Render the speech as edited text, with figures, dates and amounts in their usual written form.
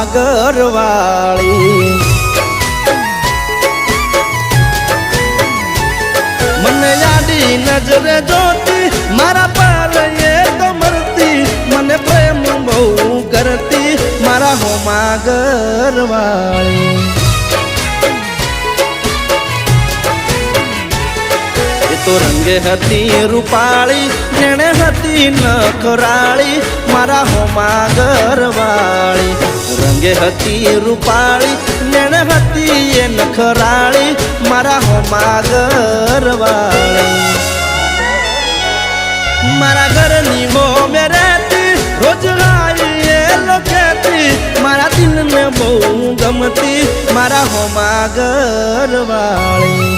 ઘરવાળી મને યાદી નજરે જોતી મારા પર એ તો મરતી મને પ્રેમ બહુ કરતી મારા હોમા ઘરવાળી તો રંગે હતી રૂપાળી જેણે હતી નખરાળી મારા હોમા ઘરવાળી રંગે હતી રૂપાળી જેણે હતી એ નખરાળી મારા હોમા ઘરવાળી મારા ઘરની હો મે રહેતી રોજ આવી એ લોકેતી મારા દિલને બહુ ગમતી મારા હોમા ઘરવાળી